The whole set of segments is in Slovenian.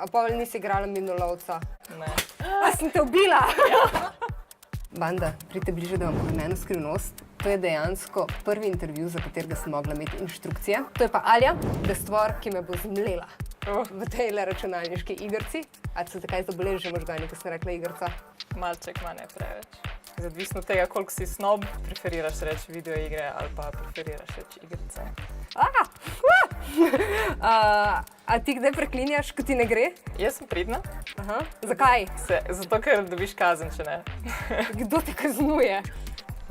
A pa nisi igrala Minolovca? Ne. A sem te ubila? Banda, pridite bliže, da vam povem eno skrivnost. To je dejansko prvi intervju, za katerega sem mogla imeti inštrukcije. To je pa Alja, stvar, ki me bo zmlela v tej računalniški igrci. A so te kaj zaboleli že možgani, ko sem rekla igrca? Malček ima ne preveč. Odvisno od tega, koliko si snob, preferiraš reči videoigre ali pa preferiraš reči igrice. A ti kdaj preklinjaš, ko ti ne gre? Jaz sem pridna. Aha. Zakaj? Zato, ker dobiš kazen, če ne. Kdo te kaznuje?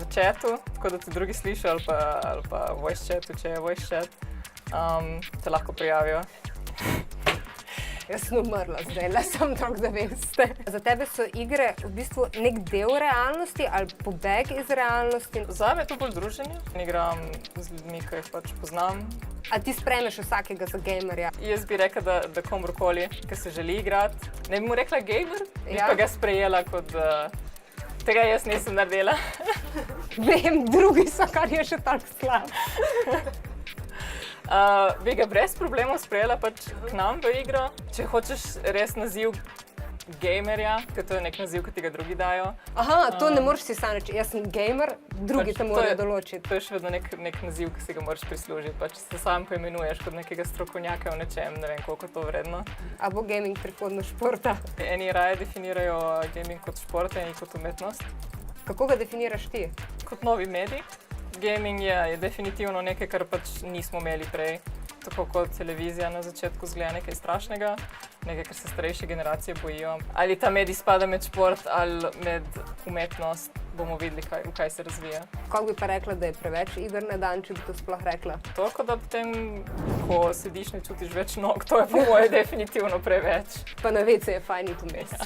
V chatu, tako da te drugi slišijo, ali pa voice chatu, če je voice chat, te lahko prijavijo. Jaz sem umrla zdaj, le sem tako, da veste. Za tebe so igre v bistvu nek del realnosti ali pobeg iz realnosti? Zame je to bolj druženje. Igram z ljudmi, ki jih pač poznam. A ti sprejmeš vsakega za gamerja? Jaz bi rekla, da komorkoli, ki se želi igrati. Ne bi mu rekla gamer, bi pa ga sprejela kot... Tega jaz nisem naredila. Vem, drugi so, kar je še tako slab. Bi ga brez problemov sprejela pač k nam v igro. Če hočeš res naziv gamerja, ker to je nek naziv, ki ti ga drugi dajo. Aha, to ne moreš si sam reči, jaz sem gamer, drugi te morajo določiti. To je še vedno nek naziv, ki si ga moraš prislužiti. Pač se sam poimenuješ kot nekega strokovnjaka v nečem, ne vem, koliko to vredno. A bo gaming prihodnost športa? Eni raje definirajo gaming kot šport, eni kot umetnost. Kako ga definiraš ti? Kot novi medij. Gaming je definitivno nekaj, kar pač nismo imeli prej. Tako kot televizija na začetku zgleda nekaj strašnega, nekaj, kar se starejše generacije bojijo. Ali ta medij spada med šport ali med umetnost, bomo videli, v kaj se razvija. Kako bi pa rekla, da je preveč iger na dan, če bi to sploh rekla? Toliko, da potem, ko sediš, ne čutiš več nog, to je po moje definitivno preveč. Pa na WC je fajn iti vmes.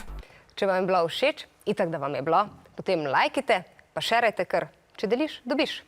Če vam je bila všeč, itak da vam je bila, potem lajkite, pa šerajte, ker če deliš, dobiš.